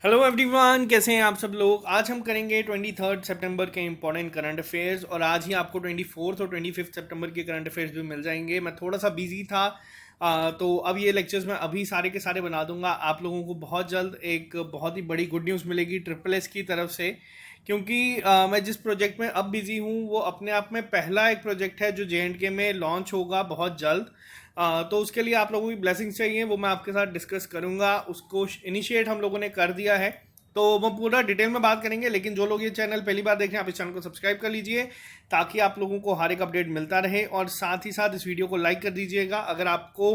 Hello everyone, कैसे हैं आप सब लोग। आज हम करेंगे 23 सितंबर के इंपॉर्टेंट करंट अफेयर्स और आज ही आपको 24 और 25 सितंबर के करंट अफेयर्स भी मिल जाएंगे। मैं थोड़ा सा बिजी था, तो अब ये लेक्चर्स मैं अभी सारे के सारे बना दूंगा। आप लोगों को बहुत जल्द एक बहुत ही बड़ी गुड न्यूज़ मिलेगी ट्रिपल एस की तरफ से, क्योंकि मैं जिस प्रोजेक्ट में अब बिजी हूँ वो अपने आप में पहला एक प्रोजेक्ट है जो JNK में लॉन्च होगा बहुत जल्द। तो उसके लिए आप लोगों की ब्लेसिंग्स चाहिए, वो मैं आपके साथ डिस्कस करूंगा। उसको इनिशिएट हम लोगों ने कर दिया है, तो वो पूरा डिटेल में बात करेंगे। लेकिन जो लोग ये चैनल पहली बार देख रहे हैं, आप इस चैनल को सब्सक्राइब कर लीजिए ताकि आप लोगों को हर एक अपडेट मिलता रहे, और साथ ही साथ इस वीडियो को लाइक कर दीजिएगा अगर आपको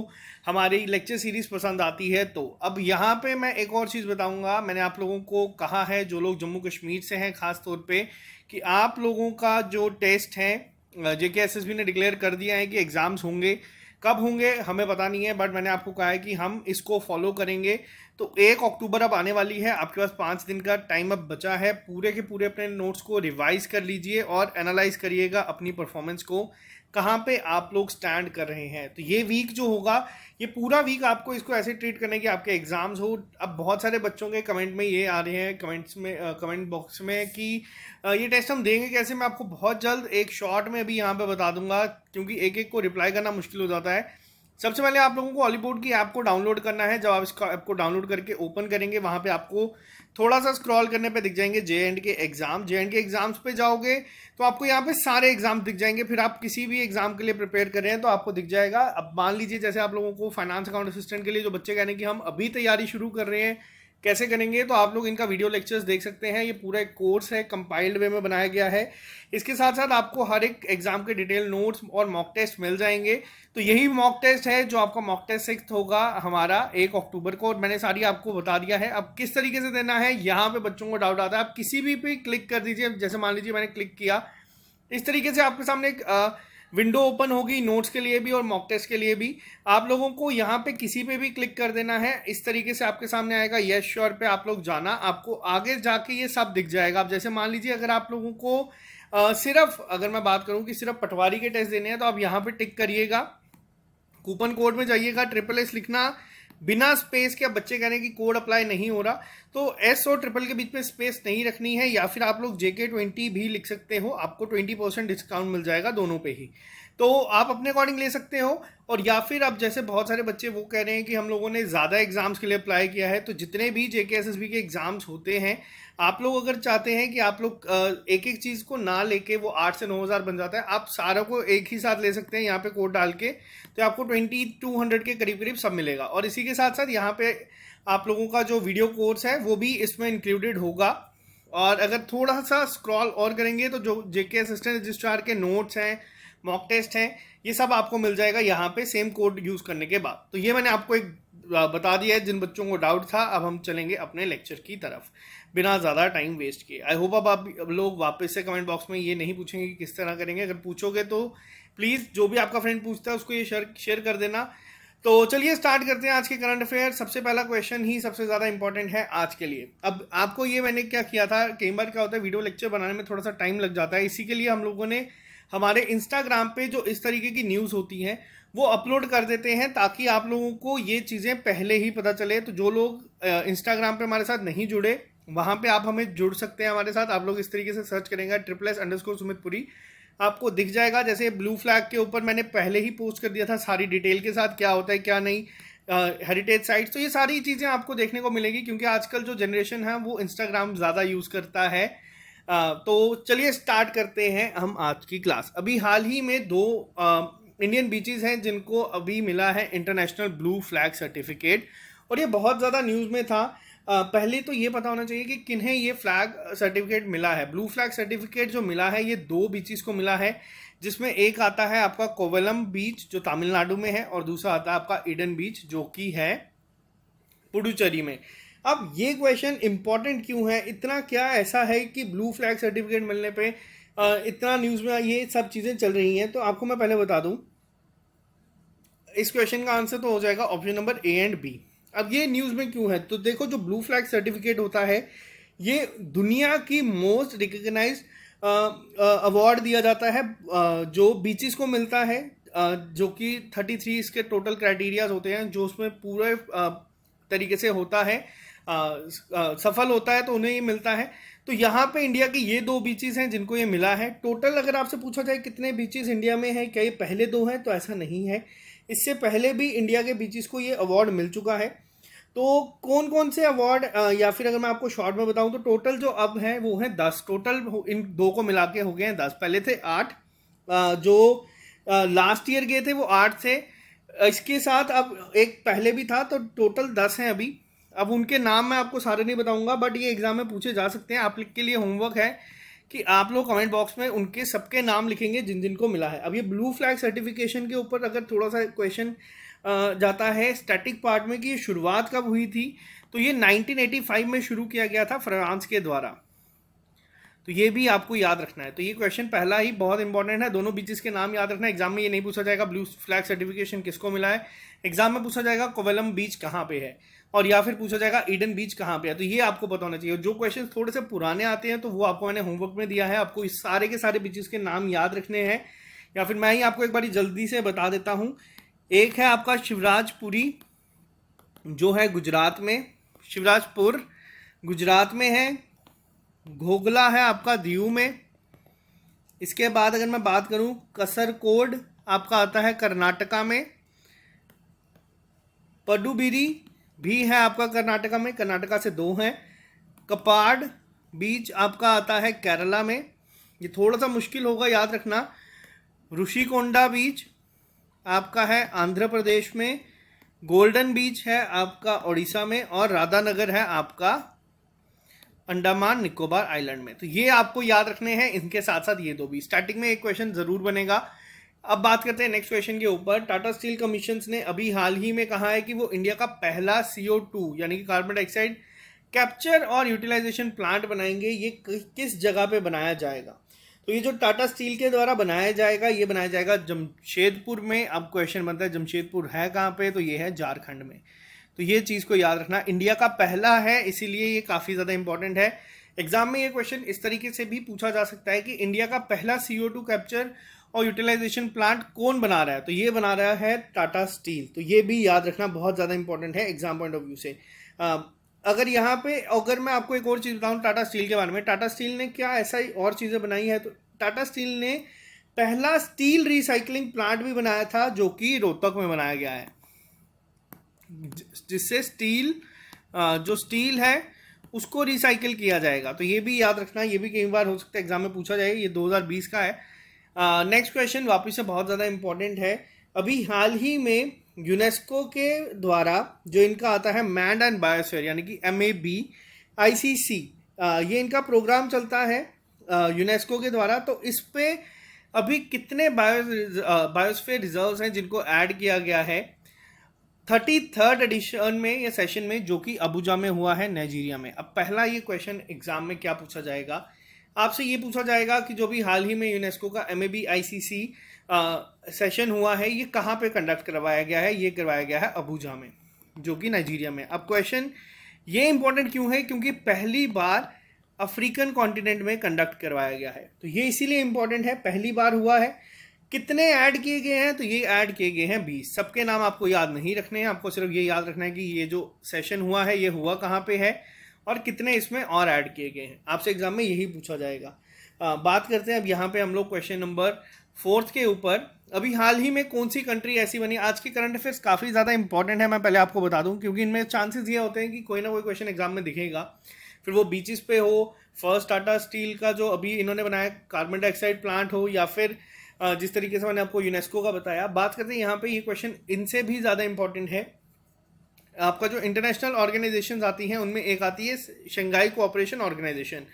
हमारी लेक्चर सीरीज पसंद आती है तो। अब यहाँ पे मैं एक और चीज़ बताऊंगा। मैंने आप लोगों को कहा है, जो लोग जम्मू कश्मीर से हैं खास तौर पे, कि आप लोगों का जो टेस्ट है JKSSB ने डिक्लेयर कर दिया है कि एग्ज़ाम्स होंगे। कब होंगे हमें पता नहीं है, बट मैंने आपको कहा है कि हम इसको फॉलो करेंगे। तो 1 अक्टूबर अब आने वाली है, आपके पास 5 दिन का टाइम अब बचा है। पूरे के पूरे अपने नोट्स को रिवाइज कर लीजिए और एनालाइज करिएगा अपनी परफॉर्मेंस को, कहाँ पे आप लोग स्टैंड कर रहे हैं। तो ये वीक जो होगा, ये पूरा वीक आपको इसको ऐसे ट्रीट करने की आपके एग्जाम्स हो। अब बहुत सारे बच्चों के कमेंट में ये आ रहे हैं, कमेंट्स में कमेंट बॉक्स में, कि ये टेस्ट हम देंगे कैसे। मैं आपको बहुत जल्द एक शॉर्ट में भी यहाँ पे बता दूंगा, क्योंकि एक एक को रिप्लाई करना मुश्किल हो जाता है। सबसे पहले आप लोगों को हॉलीवुड की ऐप को डाउनलोड करना है। जब आप इसका ऐप को डाउनलोड करके ओपन करेंगे, वहाँ पे आपको थोड़ा सा स्क्रॉल करने पे दिख जाएंगे जे एंड के एग्जाम्स पे जाओगे तो आपको यहाँ पे सारे एग्जाम दिख जाएंगे। फिर आप किसी भी एग्जाम के लिए प्रिपेयर कर रहे हैं तो आपको दिख जाएगा। अब मान लीजिए जैसे आप लोगों को फाइनेंस अकाउंट असिस्टेंट के लिए जो बच्चे कह रहे हैं कि हम अभी तैयारी शुरू कर रहे हैं, कैसे करेंगे, तो आप लोग इनका वीडियो लेक्चर्स देख सकते हैं। ये पूरा एक कोर्स है, कंपाइल्ड वे में बनाया गया है। इसके साथ साथ आपको हर एक एग्जाम के डिटेल नोट्स और मॉक टेस्ट मिल जाएंगे। तो यही मॉक टेस्ट है जो आपका मॉक टेस्ट 6 होगा हमारा 1 अक्टूबर को, और मैंने सारी आपको बता दिया है। अब किस तरीके से देना है, यहाँ पे बच्चों को डाउट आता है। आप किसी भी पे क्लिक कर दीजिए। जैसे मान लीजिए मैंने क्लिक किया, इस तरीके से आपके सामने एक विंडो ओपन होगी, नोट्स के लिए भी और मॉक टेस्ट के लिए भी। आप लोगों को यहाँ पे किसी पे भी क्लिक कर देना है। इस तरीके से आपके सामने आएगा, यस श्योर पे आप लोग जाना, आपको आगे जाके ये सब दिख जाएगा। अब जैसे मान लीजिए अगर आप लोगों को सिर्फ, अगर मैं बात करूँ कि सिर्फ पटवारी के टेस्ट देने हैं, तो आप यहाँ पे टिक करिएगा। कूपन कोड में जाइएगा, ट्रिपल एस लिखना बिना स्पेस के। अब बच्चे कह रहे हैं कि कोड अप्लाई नहीं हो रहा, तो एस और ट्रिपल के बीच में स्पेस नहीं रखनी है, या फिर आप लोग JK20 भी लिख सकते हो, आपको 20% डिस्काउंट मिल जाएगा दोनों पे ही। तो आप अपने अकॉर्डिंग ले सकते हो। और या फिर अब जैसे बहुत सारे बच्चे वो कह रहे हैं कि हम लोगों ने ज़्यादा एग्जाम्स के लिए अप्लाई किया है, तो जितने भी JKSSB के एग्जाम्स होते हैं, आप लोग अगर चाहते हैं कि आप लोग एक एक चीज़ को ना लेके वो 8 से 9 हज़ार बन जाता है, आप सारों को एक ही साथ ले सकते हैं यहाँ पे कोड डाल के। तो आपको 2200 के करीब करीब सब मिलेगा। और इसी के साथ साथ यहाँ पे आप लोगों का जो वीडियो कोर्स है वो भी इसमें इंक्लूडेड होगा। और अगर थोड़ा सा स्क्रॉल और करेंगे तो जो JK असिस्टेंट रजिस्ट्रार के नोट्स हैं, मॉक टेस्ट हैं, ये सब आपको मिल जाएगा यहाँ पे सेम कोड यूज़ करने के बाद। तो ये मैंने आपको एक बता दिया है जिन बच्चों को डाउट था। अब हम चलेंगे अपने लेक्चर की तरफ बिना ज़्यादा टाइम वेस्ट किए। आई होप अब लोग वापस से कमेंट बॉक्स में ये नहीं पूछेंगे कि किस तरह करेंगे। अगर पूछोगे तो प्लीज़ जो भी आपका फ्रेंड पूछता है उसको ये शेयर कर देना। तो चलिए स्टार्ट करते हैं आज के करंट अफेयर। सबसे पहला क्वेश्चन ही सबसे ज़्यादा इंपॉर्टेंट है आज के लिए। अब आपको ये मैंने क्या किया था, कई बार क्या होता है वीडियो लेक्चर बनाने में थोड़ा सा टाइम लग जाता है, इसी के लिए हम लोगों ने हमारे इंस्टाग्राम पे जो इस तरीके की न्यूज़ होती हैं वो अपलोड कर देते हैं, ताकि आप लोगों को ये चीज़ें पहले ही पता चले। तो जो लोग इंस्टाग्राम पे हमारे साथ नहीं जुड़े, वहाँ पे आप हमें जुड़ सकते हैं हमारे साथ। आप लोग इस तरीके से सर्च करेंगे @SSUmitpuri, आपको दिख जाएगा। जैसे ब्लू फ्लैग के ऊपर मैंने पहले ही पोस्ट कर दिया था सारी डिटेल के साथ, क्या होता है क्या नहीं, हेरिटेज साइट्स, तो ये सारी चीज़ें आपको देखने को मिलेगी, क्योंकि आजकल जो जनरेशन है वो इंस्टाग्राम ज़्यादा यूज़ करता है। तो चलिए स्टार्ट करते हैं हम आज की क्लास। अभी हाल ही में 2 इंडियन बीचेस हैं जिनको अभी मिला है इंटरनेशनल ब्लू फ्लैग सर्टिफिकेट, और ये बहुत ज़्यादा न्यूज़ में था। पहले तो ये पता होना चाहिए कि किन्हें ये फ्लैग सर्टिफिकेट मिला है। ब्लू फ्लैग सर्टिफिकेट जो मिला है ये 2 बीचेस को मिला है, जिसमें एक आता है आपका कोवलम बीच जो तमिलनाडु में है, और दूसरा आता है आपका ईडन बीच जो कि है पुडुचेरी में। अब ये क्वेश्चन इंपॉर्टेंट क्यों है, इतना क्या ऐसा है कि ब्लू फ्लैग सर्टिफिकेट मिलने पे इतना न्यूज़ में ये सब चीज़ें चल रही हैं, तो आपको मैं पहले बता दूं। इस क्वेश्चन का आंसर तो हो जाएगा option number A and B. अब ये न्यूज़ में क्यों है, तो देखो जो ब्लू फ्लैग सर्टिफिकेट होता है ये दुनिया की मोस्ट रिकग्नाइज अवार्ड दिया जाता है जो बीचेस को मिलता है, जो कि 33 इसके टोटल क्राइटेरियाज होते हैं, जो उसमें पूरे तरीके से होता है, सफल होता है तो उन्हें ये मिलता है। तो यहाँ पे इंडिया के ये 2 बीचेस हैं जिनको ये मिला है। टोटल अगर आपसे पूछा जाए कितने बीचेस इंडिया में हैं, क्या ये पहले 2 हैं, तो ऐसा नहीं है। इससे पहले भी इंडिया के बीचेस को ये अवार्ड मिल चुका है। तो कौन कौन से अवार्ड, या फिर अगर मैं आपको शॉर्ट में बताऊं तो टोटल जो अब हैं वो हैं 10। टोटल इन 2 को मिला के हो गए हैं 10। पहले थे 8, जो लास्ट ईयर गए थे वो 8 थे। इसके साथ अब एक पहले भी था, तो टोटल 10 हैं अभी। अब उनके नाम मैं आपको सारे नहीं बताऊंगा, बट ये एग्जाम में पूछे जा सकते हैं। आप के लिए होमवर्क है कि आप लोग कमेंट बॉक्स में उनके सबके नाम लिखेंगे जिन जिन को मिला है। अब ये ब्लू फ्लैग सर्टिफिकेशन के ऊपर अगर थोड़ा सा क्वेश्चन जाता है स्टैटिक पार्ट में कि ये शुरुआत कब हुई थी, तो ये 1985 में शुरू किया गया था फ्रांस के द्वारा। तो ये भी आपको याद रखना है। तो ये क्वेश्चन पहला ही बहुत इंपॉर्टेंट है, दोनों बीचेस के नाम याद रखना है। एग्जाम में ये नहीं पूछा जाएगा ब्लू फ्लैग सर्टिफिकेशन किसको मिला है, एग्जाम में पूछा जाएगा कोवलम बीच कहाँ पे है, और या फिर पूछा जाएगा ईडन बीच कहाँ पे है। तो ये आपको पता होना चाहिए। जो क्वेश्चन थोड़े से पुराने आते हैं तो वो आपको मैंने होमवर्क में दिया है, आपको इस सारे के सारे बीचेस के नाम याद रखने हैं। या फिर मैं ही आपको एक बार जल्दी से बता देता हूँ। एक है आपका शिवराजपुरी, जो है गुजरात में, शिवराजपुर गुजरात में है। घोगला है आपका दीव में। इसके बाद अगर मैं बात करूं, कसरकोड आपका आता है कर्नाटका में। पडुबिरी भी है आपका कर्नाटका में, कर्नाटका से 2 हैं। कपाड बीच आपका आता है केरला में, ये थोड़ा सा मुश्किल होगा याद रखना। ऋषिकोंडा बीच आपका है आंध्र प्रदेश में। गोल्डन बीच है आपका उड़ीसा में, और राधानगर है आपका अंडमान निकोबार आइलैंड में। तो ये आपको याद रखने हैं। इनके साथ साथ ये 2 भी स्टार्टिंग में एक क्वेश्चन जरूर बनेगा। अब बात करते हैं नेक्स्ट क्वेश्चन के ऊपर। टाटा स्टील कमीशन ने अभी हाल ही में कहा है कि वो इंडिया का पहला CO2 यानी कि कार्बन डाइऑक्साइड कैप्चर और यूटिलाइजेशन प्लांट बनाएंगे। ये किस जगह पे बनाया जाएगा? तो ये जो टाटा स्टील के द्वारा बनाया जाएगा, ये बनाया जाएगा जमशेदपुर में। अब क्वेश्चन बनता है जमशेदपुर है कहाँ पे, तो ये है झारखंड में। तो ये चीज़ को याद रखना, इंडिया का पहला है, इसीलिए ये काफ़ी ज़्यादा इंपॉर्टेंट है। एग्जाम में ये क्वेश्चन इस तरीके से भी पूछा जा सकता है कि इंडिया का पहला CO2 कैप्चर और यूटिलाइजेशन प्लांट कौन बना रहा है, तो ये बना रहा है टाटा स्टील। तो ये भी याद रखना बहुत ज़्यादा इंपॉर्टेंट है एग्जाम पॉइंट ऑफ व्यू से। अगर यहाँ पे अगर मैं आपको एक और चीज़ बताऊँ टाटा स्टील के बारे में, टाटा स्टील ने क्या ऐसा ही और चीज़ें बनाई है, तो टाटा स्टील ने पहला स्टील रिसाइकलिंग प्लांट भी बनाया था, जो कि रोहतक में बनाया गया है, जिससे स्टील जो स्टील है उसको रिसाइकिल किया जाएगा। तो ये भी याद रखना, ये भी कई बार हो सकता है एग्जाम में पूछा जाए। ये 2020 का है। नेक्स्ट क्वेश्चन वापस से बहुत ज़्यादा इंपॉर्टेंट है। अभी हाल ही में यूनेस्को के द्वारा जो इनका आता है मैंड एंड बायोस्फीयर यानी कि MABICC, ये इनका प्रोग्राम चलता है यूनेस्को के द्वारा। तो इस पे अभी कितने बायोस्फीयर रिजर्व्स हैं जिनको ऐड किया गया है 33rd एडिशन में या सेशन में, जो कि अबुजा में हुआ है नाइजीरिया में। अब पहला ये क्वेश्चन एग्जाम में क्या पूछा जाएगा, आपसे ये पूछा जाएगा कि जो भी हाल ही में यूनेस्को का MABICC सेशन हुआ है, ये कहाँ पे कंडक्ट करवाया गया है? ये करवाया गया है अबुजा में, जो कि नाइजीरिया में। अब क्वेश्चन ये इंपॉर्टेंट क्यों है? क्योंकि पहली बार अफ्रीकन कॉन्टिनेंट में कंडक्ट करवाया गया है। तो ये इसीलिए इंपॉर्टेंट है, पहली बार हुआ है। कितने ऐड किए गए हैं? तो ये ऐड किए गए हैं 20। सबके नाम आपको याद नहीं रखने हैं, आपको सिर्फ ये याद रखना है कि ये जो सेशन हुआ है ये हुआ कहाँ पे है और कितने इसमें और ऐड किए गए हैं। आपसे एग्जाम में यही पूछा जाएगा। बात करते हैं अब यहाँ पे हम लोग क्वेश्चन नंबर 4 के ऊपर। अभी हाल ही में कौन सी कंट्री ऐसी बनी? आज के करंट अफेयर्स काफ़ी ज़्यादा इंपॉर्टेंट है, मैं पहले आपको बता दूं, क्योंकि इनमें चांसेस ये होते हैं कि कोई ना कोई क्वेश्चन एग्जाम में दिखेगा, फिर वो बीचेस पे हो, फर्स्ट टाटा स्टील का जो अभी इन्होंने बनाया कार्बन डाइऑक्साइड प्लांट हो, या फिर जिस तरीके से मैंने आपको यूनेस्को का बताया। बात करते हैं यहाँ पे, ये क्वेश्चन इनसे भी ज़्यादा इंपॉर्टेंट है। आपका जो इंटरनेशनल ऑर्गेनाइजेशन आती हैं उनमें एक आती है Shanghai cooperation organisation.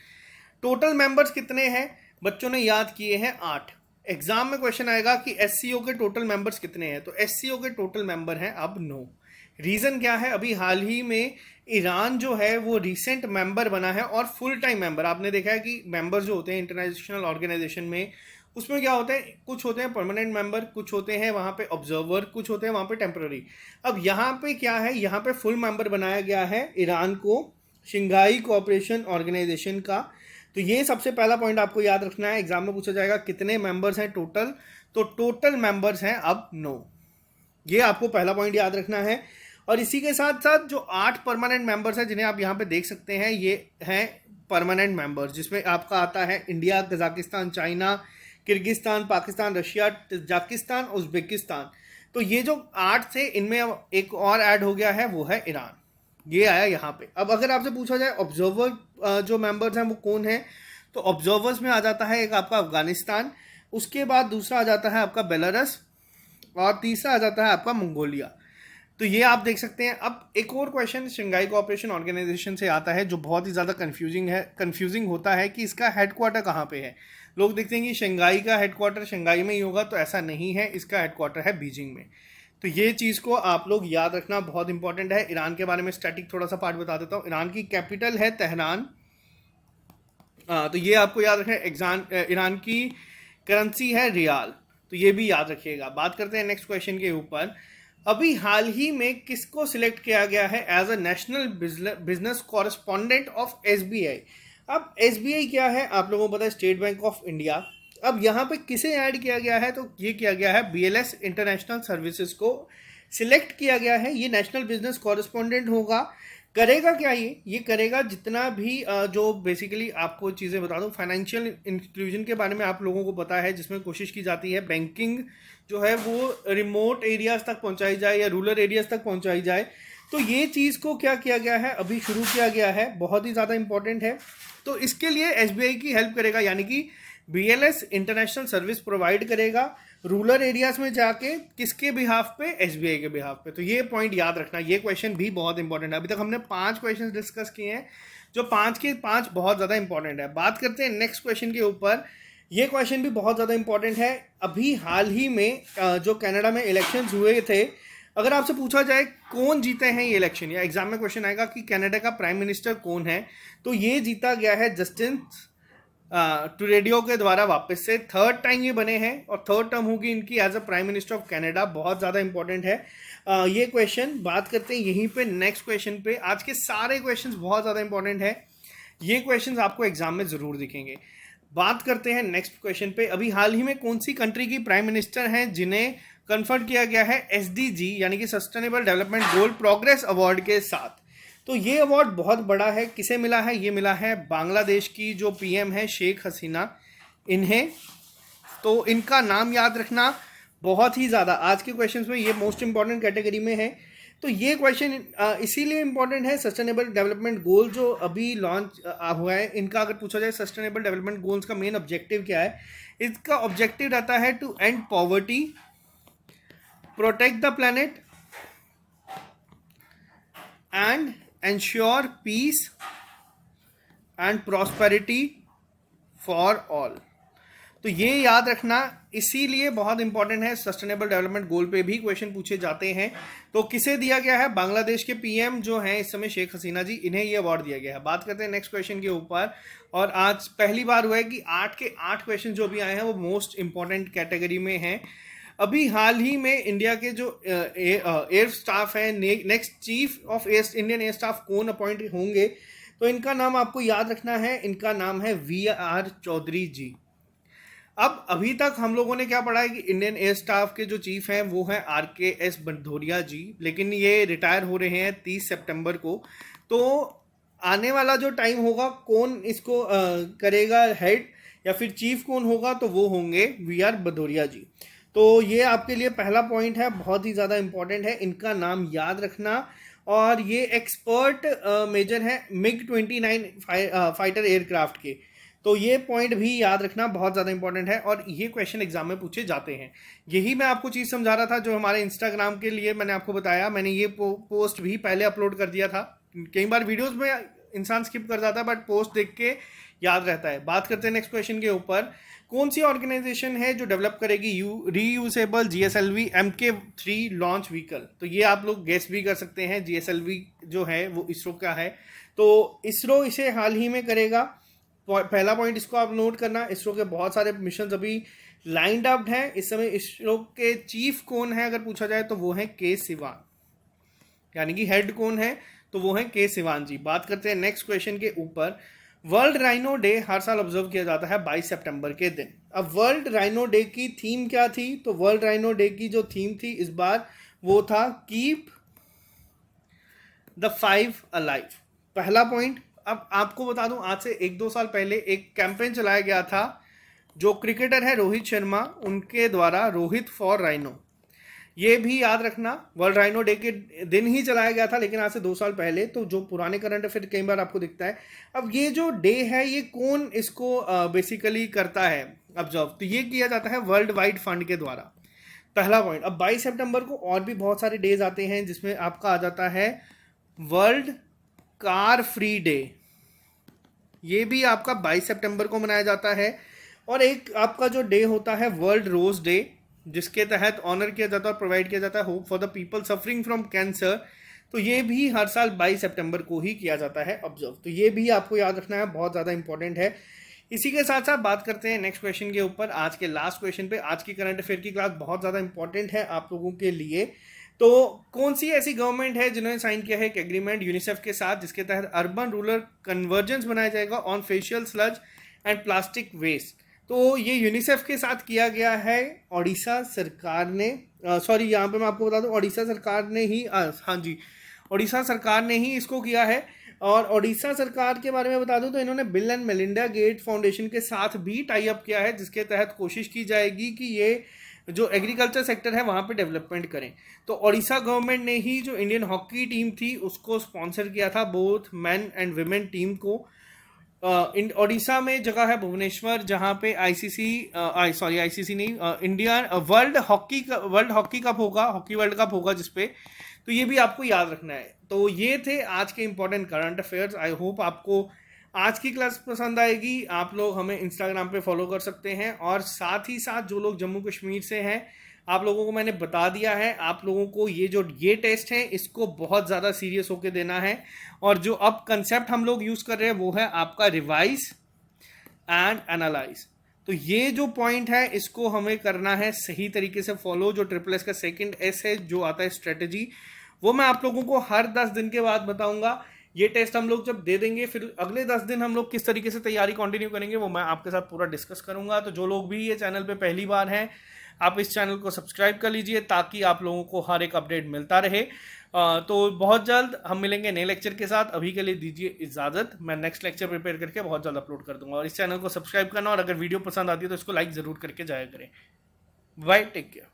Total members कितने हैं? बच्चों ने याद किए हैं 8। एग्जाम में क्वेश्चन आएगा कि SCO के टोटल मेंबर्स कितने हैं, तो SCO के टोटल मेंबर हैं अब 9। रीज़न क्या है? अभी हाल ही में ईरान जो है वो रिसेंट मेंबर बना है और फुल टाइम मेंबर। आपने देखा है कि मेंबर जो होते हैं इंटरनेशनल ऑर्गेनाइजेशन में, उसमें क्या होते हैं, कुछ होते हैं परमानेंट मेंबर, कुछ होते हैं वहाँ पे ऑब्जर्वर, कुछ होते हैं वहाँ पे टेम्पररी। अब यहाँ पे क्या है, यहाँ पे फुल मेंबर बनाया गया है ईरान को शंघाई कोऑपरेशन ऑर्गेनाइजेशन का। तो ये सबसे पहला पॉइंट आपको याद रखना है। एग्जाम में पूछा जाएगा कितने मेंबर्स हैं टोटल, तो टोटल मेंबर्स हैं अब 9। ये आपको पहला पॉइंट याद रखना है। और इसी के साथ साथ जो 8 परमानेंट मेंबर्स हैं जिन्हें आप यहाँ पे देख सकते हैं, ये हैं परमानेंट मेंबर्स, जिसमें आपका आता है India, Kazakhstan, China, Kyrgyzstan, Pakistan, Russia, Tajikistan, Uzbekistan. तो ये जो 8 थे, इनमें अब एक और ऐड हो गया है, वो है ईरान। ये आया यहाँ पे। अब अगर आपसे पूछा जाए ऑब्जर्वर जो मेंबर्स हैं वो कौन है, तो ऑब्जर्वर्स में आ जाता है एक आपका अफगानिस्तान, उसके बाद दूसरा आ जाता है आपका बेलारस, और तीसरा आ जाता है आपका मंगोलिया। तो ये आप देख सकते हैं। अब एक और क्वेश्चन शंघाई कोऑपरेशन ऑर्गेनाइजेशन से आता है जो बहुत ही ज़्यादा कंफ्यूजिंग होता है कि इसका हेडक्वार्टर कहाँ पे है। लोग देखते हैं कि शंघाई का हेडक्वार्टर शंघाई में ही होगा, तो ऐसा नहीं है, इसका हेडक्वार्टर है बीजिंग में। तो ये चीज़ को आप लोग याद रखना बहुत इंपॉर्टेंट है। ईरान के बारे में स्टैटिक थोड़ा सा पार्ट बता देता हूँ। ईरान की कैपिटल है तेहरान। तो ये आपको याद रखें। ईरान की करेंसी है रियाल, तो ये भी याद रखिएगा। बात करते हैं नेक्स्ट क्वेश्चन के ऊपर। अभी हाल ही में किसको सिलेक्ट किया गया है as a national business correspondent of SBI. अब एसबीआई क्या है आप लोगों को पता है, स्टेट बैंक ऑफ इंडिया। अब यहाँ पे किसे ऐड किया गया है, तो ये किया गया है बीएलएस इंटरनेशनल सर्विसेज को सिलेक्ट किया गया है। ये नेशनल बिजनेस कॉरेस्पॉन्डेंट होगा। करेगा क्या ये करेगा जितना भी जो बेसिकली आपको चीज़ें बता दूं, फाइनेंशियल इंक्लूजन के बारे में आप लोगों को पता है, जिसमें कोशिश की जाती है बैंकिंग जो है वो रिमोट एरियाज तक पहुंचाई जाए या रूरल एरियाज तक पहुंचाई जाए। तो ये चीज़ को क्या किया गया है, अभी शुरू किया गया है, बहुत ही ज़्यादा इंपॉर्टेंट है। तो इसके लिए एसबीआई की हेल्प करेगा, यानी कि बीएलएस इंटरनेशनल सर्विस प्रोवाइड करेगा रूरल एरियाज में जाके, किसके बिहाफ पे, एसबीआई के बिहाफ पे। तो ये पॉइंट याद रखना, ये क्वेश्चन भी बहुत इंपॉर्टेंट है। अभी तक हमने 5 क्वेश्चन डिस्कस किए हैं, जो 5 के 5 बहुत ज़्यादा इंपॉर्टेंट है। बात करते हैं नेक्स्ट क्वेश्चन के ऊपर। ये क्वेश्चन भी बहुत ज़्यादा इंपॉर्टेंट है। अभी हाल ही में जो कनाडा में इलेक्शंस हुए थे, अगर आपसे पूछा जाए कौन जीते हैं ये इलेक्शन, या एग्जाम में क्वेश्चन आएगा कि कनाडा का प्राइम मिनिस्टर कौन है, तो ये जीता गया है जस्टिन ट्रूडेau के द्वारा। वापस से 3rd टाइम ये बने हैं और 3rd टर्म होगी इनकी as a prime minister of Canada. बहुत ज़्यादा इंपॉर्टेंट है ये क्वेश्चन। बात करते हैं यहीं पे नेक्स्ट क्वेश्चन पे। आज के सारे क्वेश्चंस बहुत ज़्यादा इंपॉर्टेंट है, ये क्वेश्चंस आपको एग्जाम में ज़रूर दिखेंगे। बात करते हैं नेक्स्ट क्वेश्चन पे। अभी हाल ही में कौन सी कंट्री की प्राइम मिनिस्टर हैं जिन्हें कन्फर्ड किया गया है एसडीजी यानी कि sustainable development goal progress award के साथ। तो ये अवार्ड बहुत बड़ा है। किसे मिला है, ये मिला है बांग्लादेश की जो पीएम है शेख हसीना, इन्हें। तो इनका नाम याद रखना बहुत ही ज़्यादा आज के क्वेश्चंस में ये मोस्ट इंपॉर्टेंट कैटेगरी में है। तो ये क्वेश्चन इसीलिए इंपॉर्टेंट है, सस्टेनेबल डेवलपमेंट गोल जो अभी लॉन्च हुआ है, इनका अगर पूछा जाए सस्टेनेबल डेवलपमेंट गोल्स का मेन ऑब्जेक्टिव क्या है, इसका ऑब्जेक्टिव रहता है to end poverty, protect the planet and ensure peace and prosperity for all. तो ये याद रखना, इसीलिए बहुत इंपॉर्टेंट है। सस्टेनेबल डेवलपमेंट गोल पे भी क्वेश्चन पूछे जाते हैं। तो किसे दिया गया है, बांग्लादेश के पीएम जो हैं इस समय शेख हसीना जी, इन्हें ये अवार्ड दिया गया है। बात करते हैं नेक्स्ट क्वेश्चन के ऊपर। और आज पहली बार हुआ है कि 8 के 8 क्वेश्चन जो भी आए हैं वो मोस्ट इंपॉर्टेंट कैटेगरी में हैं। अभी हाल ही में इंडिया के जो एयर स्टाफ है, next chief of Indian air staff कौन अपॉइंट होंगे, तो इनका नाम आपको याद रखना है। इनका नाम है वीआर चौधरी जी। अब अभी तक हम लोगों ने क्या पढ़ा है कि इंडियन एयर स्टाफ के जो चीफ हैं वो हैं आरकेएस भदौरिया जी, लेकिन ये रिटायर हो रहे हैं 30 सितंबर को। तो आने वाला जो टाइम होगा, कौन इसको करेगा हेड या फिर चीफ कौन होगा, तो वो होंगे वीआर भदौरिया जी। तो ये आपके लिए पहला पॉइंट है, बहुत ही ज़्यादा इंपॉर्टेंट है, इनका नाम याद रखना। और ये एक्सपर्ट मेजर है MiG-29 फाइटर एयरक्राफ्ट के। तो ये पॉइंट भी याद रखना बहुत ज़्यादा इंपॉर्टेंट है और ये क्वेश्चन एग्जाम में पूछे जाते हैं। यही मैं आपको चीज़ समझा रहा था जो हमारे इंस्टाग्राम के लिए मैंने आपको बताया। मैंने ये पोस्ट भी पहले अपलोड कर दिया था। कई बार वीडियोस में इंसान स्किप कर जाता है, बट पोस्ट देख के याद रहता है। बात करते हैं नेक्स्ट क्वेश्चन के ऊपर। कौन सी ऑर्गेनाइजेशन है जो डेवलप करेगी reusable GSLV Mk3 launch vehicle. तो ये आप लोग गेस भी कर सकते हैं, GSLV जो है वो इसरो का है। तो इसरो इसे हाल ही में करेगा। पहला पॉइंट इसको आप नोट करना। इसरो के बहुत सारे मिशन अभी लाइंड अप हैं। इस समय इसरो के चीफ कौन है अगर पूछा जाए तो वो है के सिवान, यानी कि हेड कौन है, तो वो है के सिवान जी। बात करते हैं नेक्स्ट क्वेश्चन के ऊपर। वर्ल्ड राइनो डे हर साल ऑब्जर्व किया जाता है 22 सितंबर के दिन। अब वर्ल्ड राइनो डे की थीम क्या थी, तो वर्ल्ड राइनो डे की जो थीम थी इस बार वो था कीप द 5 अलाइव। पहला पॉइंट, अब आपको बता दूं, आज से 1-2 साल पहले एक कैंपेन चलाया गया था, जो क्रिकेटर है रोहित शर्मा, उनके द्वारा, रोहित फॉर राइनो। ये भी याद रखना, वर्ल्ड राइनो डे के दिन ही चलाया गया था, लेकिन आज से 2 साल पहले। तो जो पुराने करंट अफेयर कई बार आपको दिखता है। अब ये जो डे है, ये कौन इसको बेसिकली करता है ऑब्जर्व, तो ये किया जाता है वर्ल्ड वाइड फंड के द्वारा। पहला पॉइंट। अब 22 सितंबर को और भी बहुत सारे डेज आते हैं, जिसमें आपका आ जाता है वर्ल्ड कार फ्री डे, ये भी आपका 22 सितंबर को मनाया जाता है। और एक आपका जो डे होता है वर्ल्ड रोज डे, जिसके तहत ऑनर किया जाता है और प्रोवाइड किया जाता है hope for the people suffering from cancer. तो ये भी हर साल 22 सितंबर को ही किया जाता है ऑब्जर्व। तो ये भी आपको याद रखना है, बहुत ज़्यादा इंपॉर्टेंट है। इसी के साथ साथ बात करते हैं नेक्स्ट क्वेश्चन के ऊपर, आज के लास्ट क्वेश्चन पे। आज की करंट अफेयर की क्लास बहुत ज़्यादा इंपॉर्टेंट है आप लोगों के लिए। तो कौन सी ऐसी गवर्नमेंट है जिन्होंने साइन किया है एक एग्रीमेंट यूनिसेफ के साथ, जिसके तहत अर्बन रूरल कन्वर्जेंस बनाया जाएगा on faecal sludge and plastic waste. तो ये यूनिसेफ के साथ किया गया है ओडिशा सरकार ने, सॉरी यहाँ पे मैं आपको बता दूं, ओडिशा सरकार ने ही, हाँ जी, ओडिशा सरकार ने ही इसको किया है। और ओडिशा सरकार के बारे में बता दूं तो इन्होंने Bill and Melinda Gate foundation के साथ भी टाई अप किया है, जिसके तहत कोशिश की जाएगी कि ये जो एग्रीकल्चर सेक्टर है वहाँ पे डेवलपमेंट करें। तो ओडिशा गवर्नमेंट ने ही जो इंडियन हॉकी टीम थी उसको स्पॉन्सर किया था, both man and women team को। ओडिशा में जगह है भुवनेश्वर, जहाँ पे आईसीसी नहीं, इंडिया वर्ल्ड हॉकी कप होगा, हॉकी वर्ल्ड कप होगा जिसपे। तो ये भी आपको याद रखना है। तो ये थे आज के important current affairs. I hope आपको आज की क्लास पसंद आएगी। आप लोग हमें इंस्टाग्राम पे फॉलो कर सकते हैं, और साथ ही साथ जो लोग जम्मू कश्मीर से हैं, आप लोगों को मैंने बता दिया है, आप लोगों को ये टेस्ट है इसको बहुत ज़्यादा सीरियस होकर देना है। और जो अब कंसेप्ट हम लोग यूज़ कर रहे हैं वो है आपका रिवाइज एंड एनालाइज। तो ये जो पॉइंट है इसको हमें करना है सही तरीके से फॉलो। जो SSS का सेकंड एस है जो आता है स्ट्रेटजी, वो मैं आप लोगों को हर 10 दिन के बाद बताऊंगा। ये टेस्ट हम लोग जब दे देंगे, फिर अगले 10 दिन हम लोग किस तरीके से तैयारी कंटिन्यू करेंगे वो मैं आपके साथ पूरा डिस्कस करूंगा। तो जो लोग भी ये चैनल पे पहली बार हैं, आप इस चैनल को सब्सक्राइब कर लीजिए, ताकि आप लोगों को हर एक अपडेट मिलता रहे। तो बहुत जल्द हम मिलेंगे नए लेक्चर के साथ। अभी के लिए दीजिए इजाज़त, मैं नेक्स्ट लेक्चर प्रिपेयर करके बहुत जल्द अपलोड कर दूंगा। और इस चैनल को सब्सक्राइब करना, और अगर वीडियो पसंद आती है तो इसको लाइक ज़रूर करके जाया करें। Bye, take care.